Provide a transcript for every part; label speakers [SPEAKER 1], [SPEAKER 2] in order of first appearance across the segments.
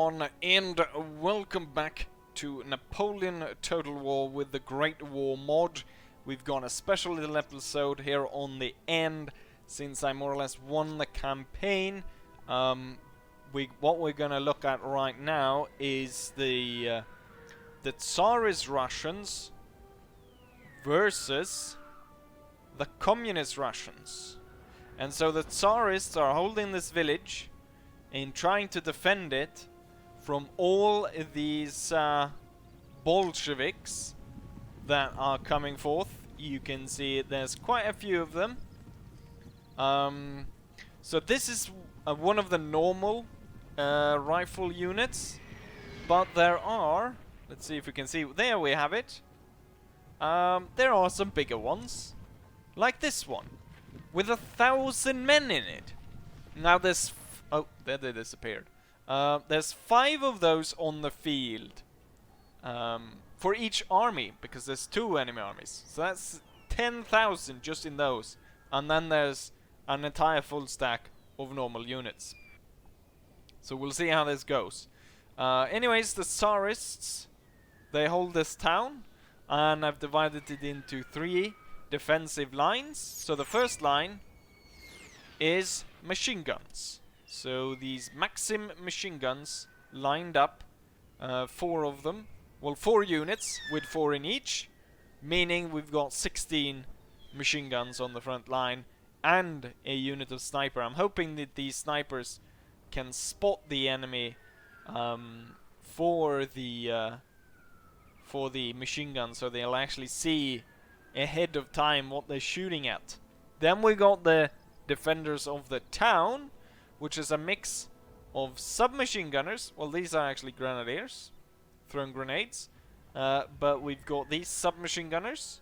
[SPEAKER 1] everyone, and welcome back to Napoleon Total War with the Great War mod. We've got a special little episode here on the end, since I more or less won the campaign. What we're gonna look at right now is the Tsarist Russians versus the Communist Russians. And so the Tsarists are holding this village in trying to defend it from all these Bolsheviks that are coming forth. You can see there's quite a few of them. So this is one of the normal rifle units, but there are, let's see if we can see, there we have it. There are some bigger ones, like this one, with 1,000 men in it. Now there's oh, there they disappeared. There's 5 of those on the field for each army, because there's 2 enemy armies. So that's 10,000 just in those. And then there's an entire full stack of normal units. So we'll see how this goes. Anyways, the Tsarists, they hold this town, and I've divided it into 3 defensive lines. So the first line is machine guns. So these Maxim machine guns lined up, 4 of them. Well, 4 units with 4 in each, meaning we've got 16 machine guns on the front line and a unit of sniper. I'm hoping that these snipers can spot the enemy for the machine gun, so they'll actually see ahead of time what they're shooting at. Then we got the defenders of the town, which is a mix of submachine gunners. Well, these are actually grenadiers throwing grenades, but we've got these submachine gunners.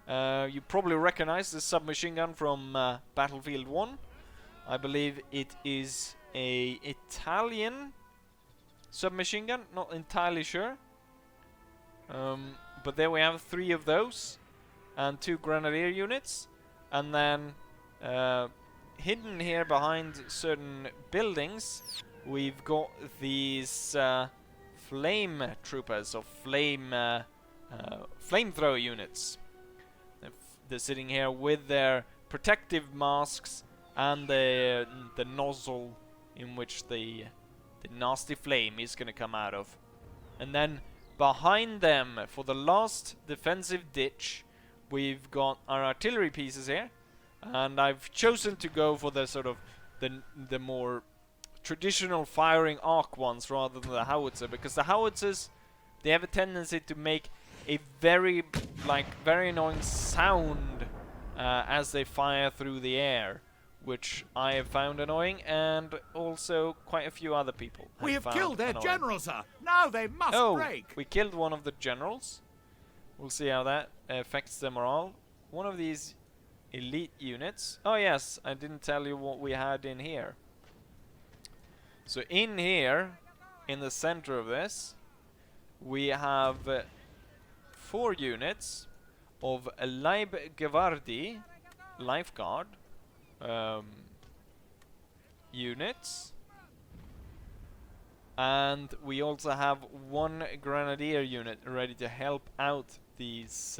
[SPEAKER 1] You probably recognize this submachine gun from Battlefield 1. I believe it is a Italian submachine gun, not entirely sure. But there we have 3 of those and 2 grenadier units, and then hidden here behind certain buildings we've got these flame troopers, or flamethrower units. They're sitting here with their protective masks and the nozzle in which the nasty flame is going to come out of. And then behind them, for the last defensive ditch, we've got our artillery pieces here. And I've chosen to go for the sort of the more traditional firing arc ones rather than the howitzer, because the howitzers, they have a tendency to make a very annoying sound as they fire through the air, which I have found annoying, and also quite a few other people.
[SPEAKER 2] We have killed their general, sir. Now they must break.
[SPEAKER 1] We killed one of the generals. We'll see how that affects their morale. One of these elite units. Oh yes, I didn't tell you what we had in here. So in here, in the center of this, we have 4 units of a Leibgwardi, lifeguard units, and we also have 1 grenadier unit ready to help out these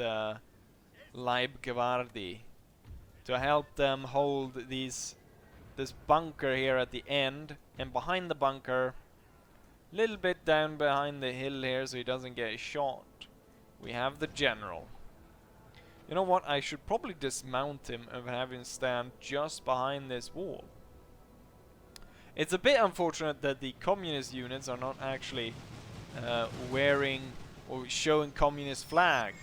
[SPEAKER 1] Leibgwardi, to help them hold this bunker here at the end. And behind the bunker, a little bit down behind the hill here so he doesn't get shot, we have the general. You know what, I should probably dismount him and have him stand just behind this wall. It's a bit unfortunate that the communist units are not actually wearing or showing communist flag.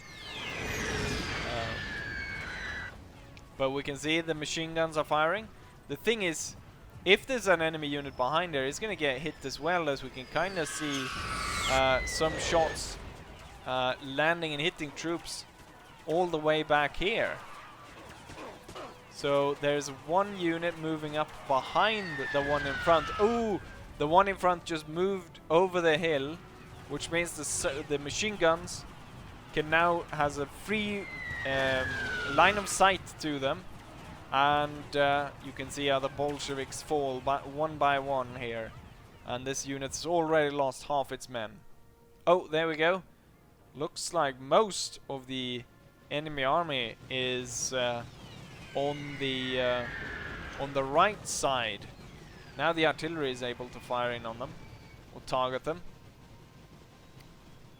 [SPEAKER 1] But we can see the machine guns are firing. The thing is, if there's an enemy unit behind there, it's going to get hit as well, as we can kind of see some shots landing and hitting troops all the way back here. So there's 1 unit moving up behind the one in front. Ooh, the one in front just moved over the hill, which means the machine guns can now has a free line of sight to them, and you can see how the Bolsheviks fall one by one here. And this unit's already lost half its men. Oh, there we go. Looks like most of the enemy army is on the right side. Now the artillery is able to fire in on them or target them.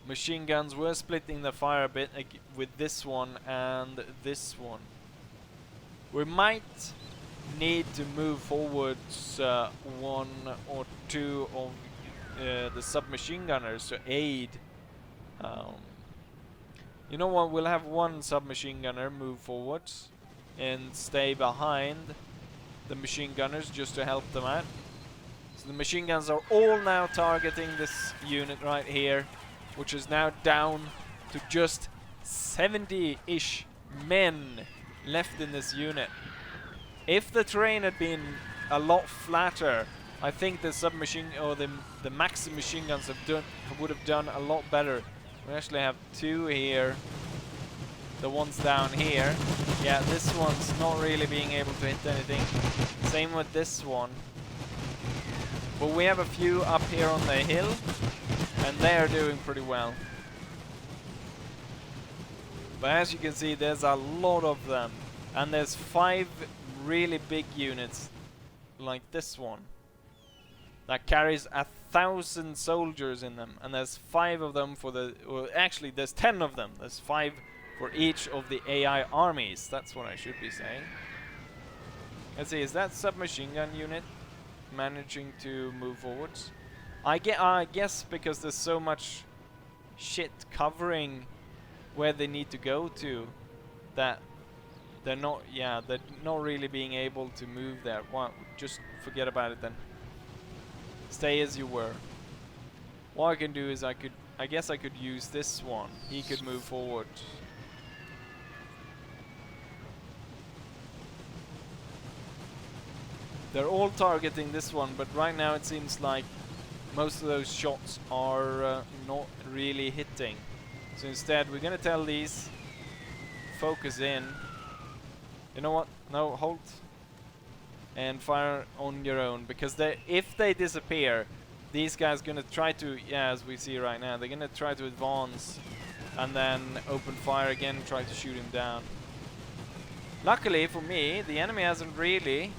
[SPEAKER 1] Machine guns were splitting the fire a bit with this one and this one. We might need to move forwards one or two of the submachine gunners to aid. You know what, we'll have one submachine gunner move forwards and stay behind the machine gunners just to help them out. So the machine guns are all now targeting this unit right here, which is now down to just 70-ish men left in this unit. If the terrain had been a lot flatter, I think the submachine or the Maxim machine guns would have done a lot better. We actually have two here. The ones down here. Yeah, this one's not really being able to hit anything. Same with this one. But we have a few up here on the hill, and they are doing pretty well. But as you can see, there's a lot of them. And there's 5 really big units, like this one, that carries 1,000 soldiers in them. And there's 5 of them for the... Well, actually, there's 10 of them. There's 5 for each of the AI armies. That's what I should be saying. Let's see, is that submachine gun unit managing to move forwards? I guess because there's so much shit covering where they need to go to, that they're not really being able to move there. Well, just forget about it then. Stay as you were. What I can do is I guess I could use this one. He could move forward. They're all targeting this one, but right now it seems like most of those shots are not really hitting. So instead we're gonna tell these, focus in. You know what? No, hold. And fire on your own, because if they disappear, these guys gonna try to, yeah, as we see right now, they're gonna try to advance and then open fire again and try to shoot him down. Luckily for me, the enemy hasn't really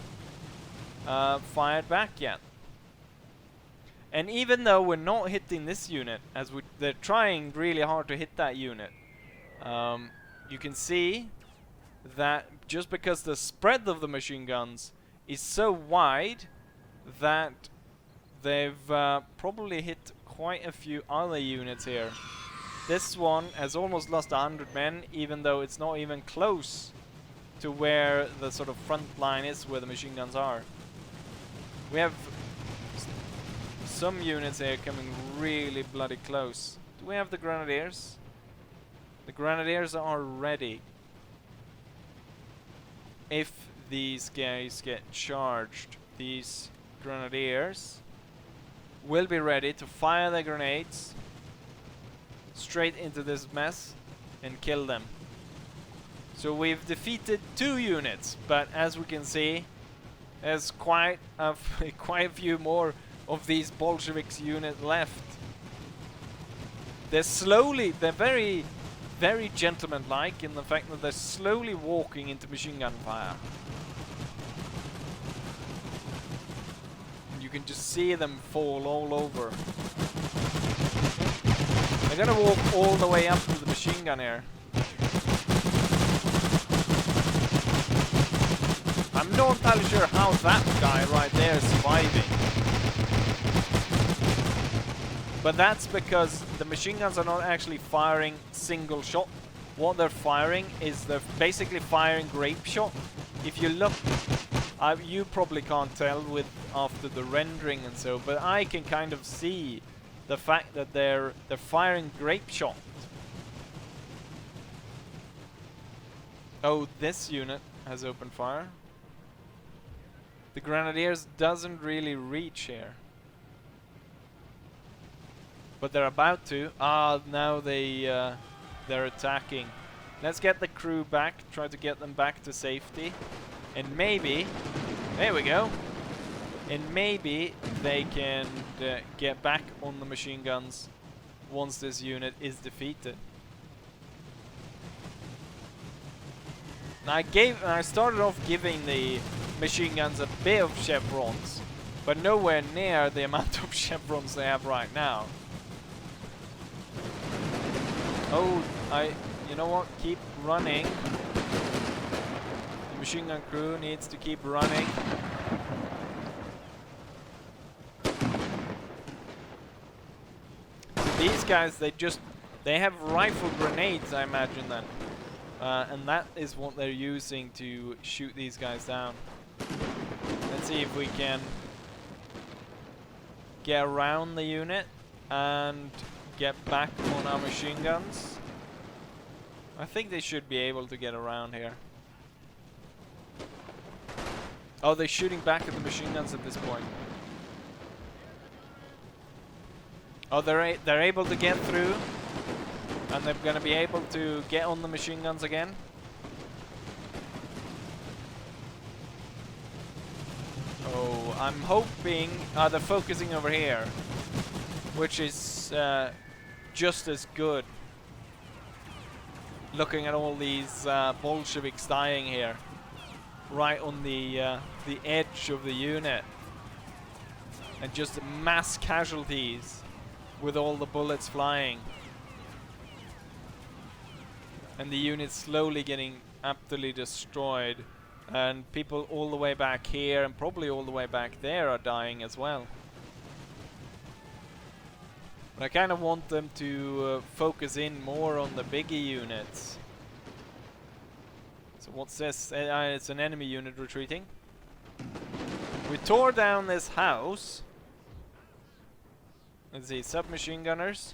[SPEAKER 1] fired back yet. And even though we're not hitting this unit, as they're trying really hard to hit that unit, you can see that just because the spread of the machine guns is so wide that they've probably hit quite a few other units here. This one has almost lost 100 men, even though it's not even close to where the sort of front line is, where the machine guns are. We have some units here coming really bloody close. Do we have the grenadiers? The grenadiers are ready. If these guys get charged, these grenadiers will be ready to fire their grenades straight into this mess and kill them. So we've defeated 2 units, but as we can see, there's quite a few more of these Bolsheviks units left. They're very, very gentleman-like in the fact that they're slowly walking into machine gun fire. And you can just see them fall all over. They're gonna walk all the way up to the machine gun here. I'm not entirely sure how that guy right there is surviving. But that's because the machine guns are not actually firing single shot. What they're firing is they're basically firing grape shot. If you look, you probably can't tell after the rendering and so, but I can kind of see the fact that they're firing grape shot. Oh, this unit has opened fire. The grenadiers doesn't really reach here, but they're about to. Now they're attacking. Let's get the crew back, try to get them back to safety, and maybe, there we go, And maybe they can get back on the machine guns once this unit is defeated. Now I started off giving the machine guns a bit of chevrons, but nowhere near the amount of chevrons they have right now. Oh, you know what? Keep running. The machine gun crew needs to keep running. These guys, they have rifle grenades, I imagine then. And that is what they're using to shoot these guys down. Let's see if we can get around the unit and get back on our machine guns. I think they should be able to get around here. Oh, they're shooting back at the machine guns at this point. Oh, they're able to get through, and they're going to be able to get on the machine guns again. Oh, I'm hoping they're focusing over here, which is just as good. Looking at all these Bolsheviks dying here, right on the edge of the unit, and just mass casualties with all the bullets flying, and the unit slowly getting absolutely destroyed, and people all the way back here and probably all the way back there are dying as well. But I kind of want them to focus in more on the bigger units. So what's this? It's an enemy unit retreating. We tore down this house. Let's see, submachine gunners.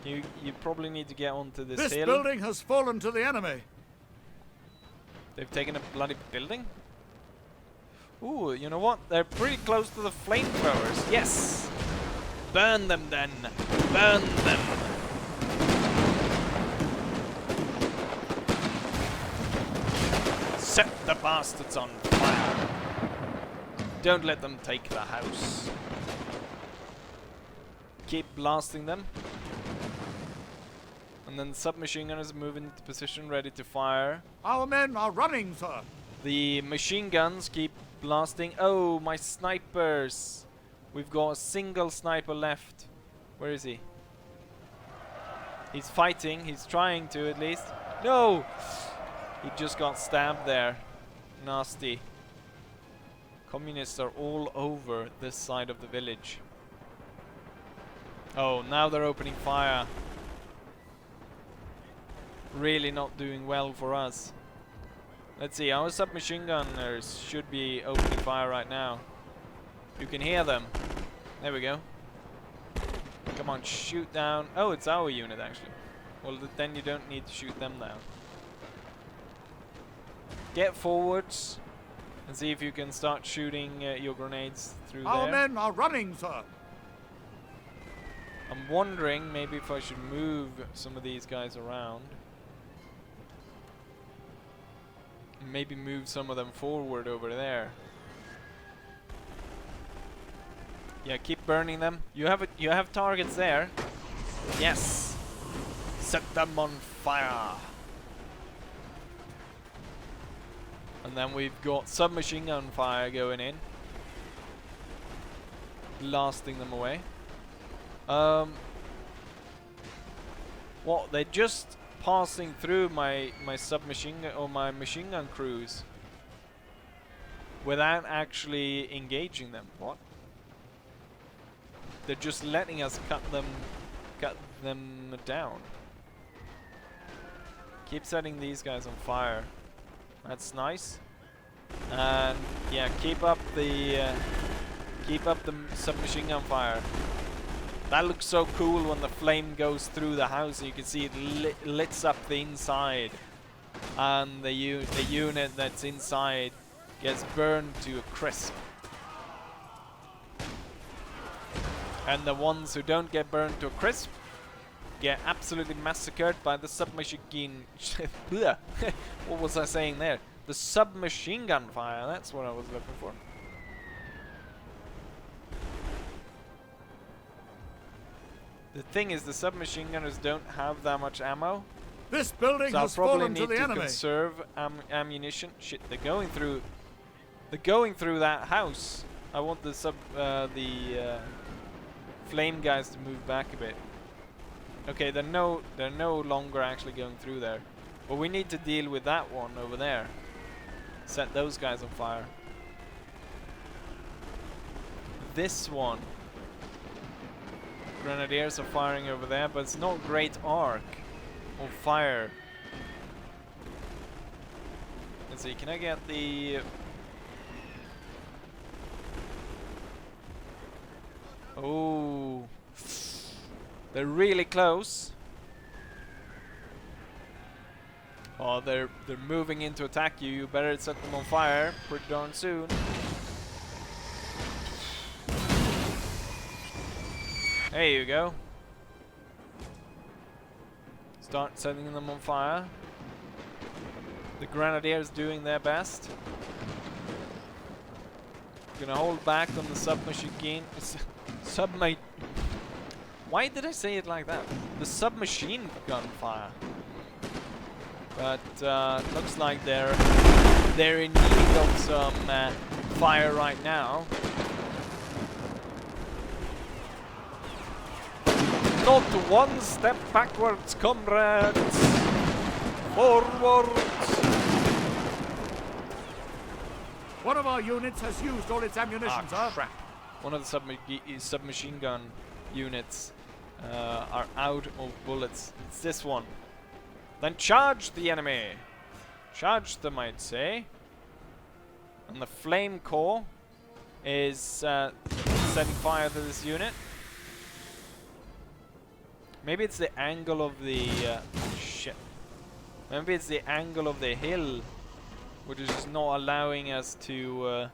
[SPEAKER 1] You probably need to get onto this hill.
[SPEAKER 2] This building has fallen to the enemy.
[SPEAKER 1] They've taken a bloody building? Ooh, you know what? They're pretty close to the flamethrowers. Yes! Burn them then! Burn them! Set the bastards on fire! Don't let them take the house. Keep blasting them. And then the submachine gunners move into position, ready to fire.
[SPEAKER 2] Our men are running, sir.
[SPEAKER 1] The machine guns keep blasting. Oh, my snipers! We've got a single sniper left. Where is he? He's fighting. He's trying to, at least. No! He just got stabbed there. Nasty. Communists are all over this side of the village. Oh, now they're opening fire. Really not doing well for us. Let's see, our submachine gunners should be opening fire right now. You can hear them. There we go. Come on, shoot down. Oh, it's our unit actually. Well, then you don't need to shoot them down. Get forwards and see if you can start shooting your grenades through there.
[SPEAKER 2] Our men are running, sir.
[SPEAKER 1] I'm wondering maybe if I should move some of these guys around. Maybe move some of them forward over there. Yeah, keep burning them. You have targets there. Yes. Set them on fire. And then we've got submachine gun fire going in, blasting them away. What? They're just passing through my submachine gun or my machine gun crews without actually engaging them. What? They're just letting us cut them down. Keep setting these guys on fire. That's nice. And yeah, keep up the submachine gun fire. That looks so cool when the flame goes through the house and you can see it lights up the inside, and the unit that's inside gets burned to a crisp. And the ones who don't get burned to a crisp get absolutely massacred by the submachine. What was I saying there? The submachine gun fire. That's what I was looking for. The thing is, the submachine gunners don't have that much ammo.
[SPEAKER 2] This building
[SPEAKER 1] So I'll
[SPEAKER 2] has
[SPEAKER 1] probably
[SPEAKER 2] fallen
[SPEAKER 1] need
[SPEAKER 2] to the
[SPEAKER 1] to
[SPEAKER 2] enemy.
[SPEAKER 1] conserve ammunition. Shit, they're going through. They're going through that house. I want the flame guys to move back a bit. Okay, they're no longer actually going through there. But we need to deal with that one over there. Set those guys on fire. This one. Grenadiers are firing over there, but it's not great arc of fire. Let's see, can I get the... Oh, they're really close. Oh, they're moving in to attack you. You better set them on fire pretty darn soon. There you go. Start setting them on fire. The Grenadiers doing their best. Gonna hold back on the submachine Why did I say it like that? The submachine gun fire. But looks like they're in need of some fire right now. Not one step backwards, comrades. Forwards.
[SPEAKER 2] One of our units has used all its ammunition, sir.
[SPEAKER 1] Crap. One of the submachine gun units are out of bullets. It's this one. Then charge the enemy. Charge them, I'd say. And the flame core is setting fire to this unit. Maybe it's the angle of the shit. Maybe it's the angle of the hill, which is just not allowing us to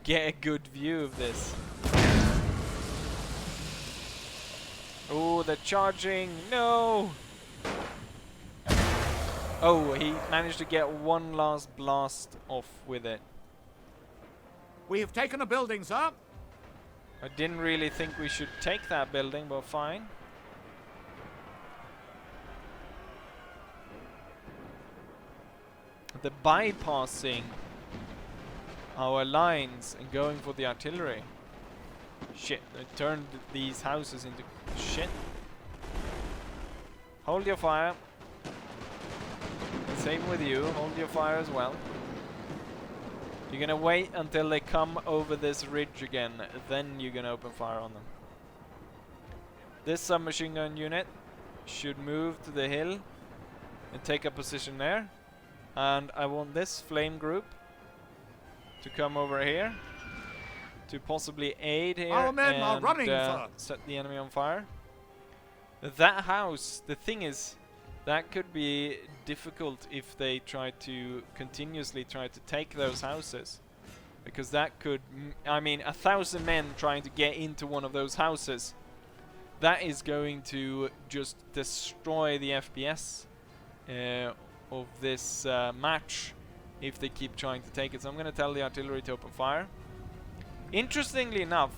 [SPEAKER 1] get a good view of this. Oh, they're charging! No! Oh, he managed to get one last blast off with it.
[SPEAKER 2] We have taken a building, sir.
[SPEAKER 1] I didn't really think we should take that building, but fine. They're bypassing our lines and going for the artillery. Shit, they turned these houses into shit. Hold your fire. Same with you, hold your fire as well. You're gonna wait until they come over this ridge again, then you're gonna open fire on them. This submachine gun unit should move to the hill and take a position there. And I want this flame group to come over here to possibly aid here.
[SPEAKER 2] Our men are running, sir.
[SPEAKER 1] Set the enemy on fire. That house, the thing is, that could be difficult if they continuously try to take those houses. Because that could, I mean, 1,000 men trying to get into one of those houses, that is going to just destroy the FPS of this match if they keep trying to take it. So I'm going to tell the artillery to open fire. Interestingly enough,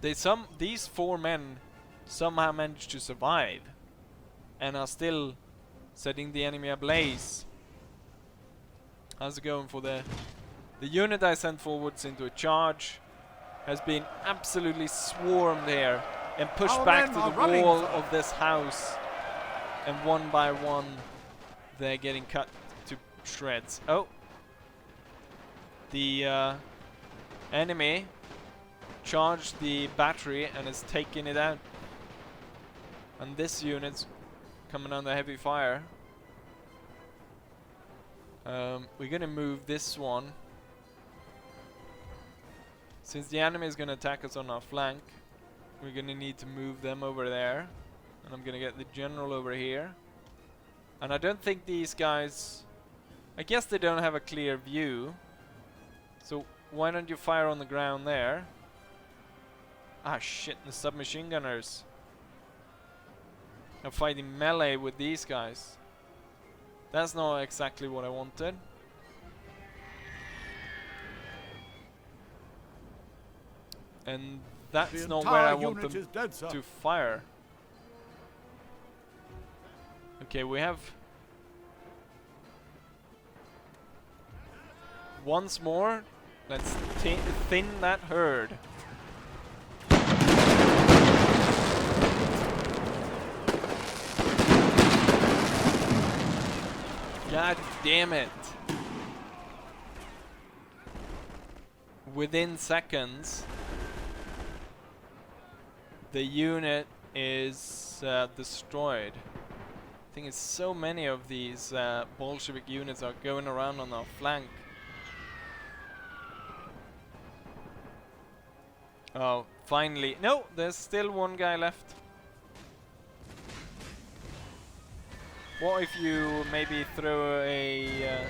[SPEAKER 1] these 4 men somehow managed to survive and are still setting the enemy ablaze. How's it going for the unit I sent forwards into a charge? Has been absolutely swarmed here and pushed back to the wall of this house, and one by one they're getting cut to shreds. Oh, the enemy charged the battery and is taking it out, and this unit's coming under heavy fire. We're gonna move this one. Since the enemy is gonna attack us on our flank, we're gonna need to move them over there. And I'm gonna get the general over here. And I don't think these guys... I guess they don't have a clear view. So why don't you fire on the ground there? Ah shit, the submachine gunners are fighting melee with these guys. That's not exactly what I wanted. And that's not where I want them to fire. Okay, we have once more. Let's thin that herd. God damn it. Within seconds, the unit is destroyed. I think it's so many of these Bolshevik units are going around on our flank. Oh, finally. No, there's still one guy left. What if you maybe throw a...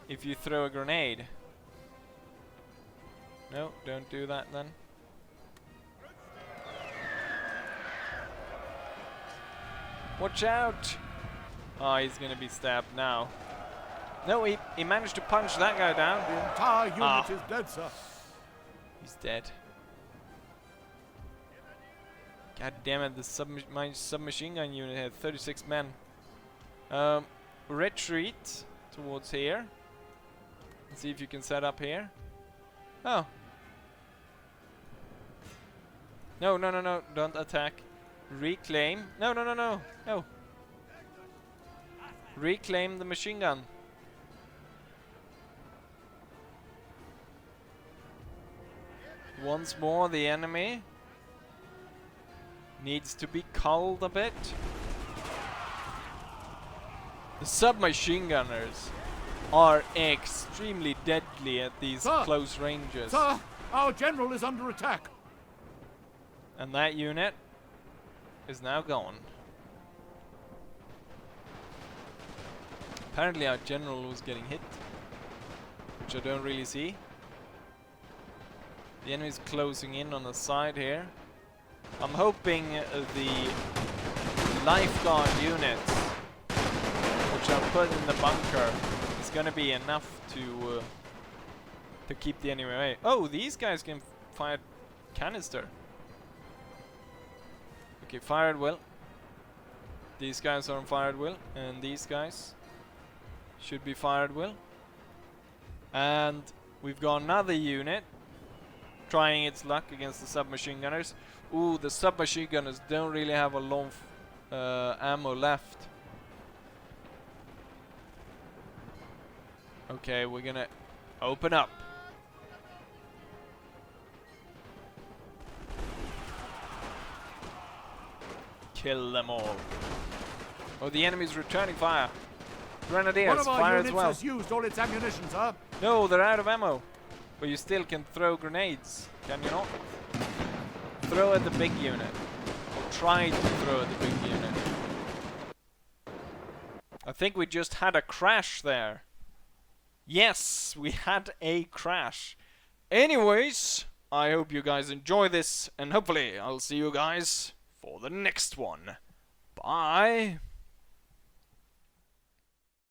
[SPEAKER 1] if you throw a grenade? No, don't do that then. Watch out! Oh, he's gonna be stabbed now. No, he managed to punch that guy down.
[SPEAKER 2] The entire unit is dead, sir.
[SPEAKER 1] He's dead. God damn it, my submachine gun unit had 36 men. Retreat towards here. Let's see if you can set up here. Oh. No, no, no, no, don't attack. Reclaim. No, no, no, no, no. Reclaim the machine gun. Once more, the enemy needs to be culled a bit. The submachine gunners are extremely deadly at these close ranges.
[SPEAKER 2] Sir, our general is under attack.
[SPEAKER 1] And that unit is now gone. Apparently our general was getting hit, which I don't really see. The enemy's closing in on the side here. I'm hoping the lifeguard units, which are put in the bunker, is gonna be enough to keep the enemy away. Oh, these guys can fire canister. Okay, fire at will. These guys are on fire at will, and these guys should be fire at will. And we've got another unit trying its luck against the submachine gunners. Ooh, the submachine gunners don't really have a long ammo left. Okay, we're gonna open up. Kill them all. Oh, the enemy's returning fire. Grenadiers, fire as well.
[SPEAKER 2] Has used all its ammunition, sir.
[SPEAKER 1] No, they're out of ammo. But you still can throw grenades, can you not? Throw at the big unit. Or try to throw at the big unit. I think we just had a crash there. Yes, we had a crash. Anyways, I hope you guys enjoy this, and hopefully I'll see you guys for the next one. Bye!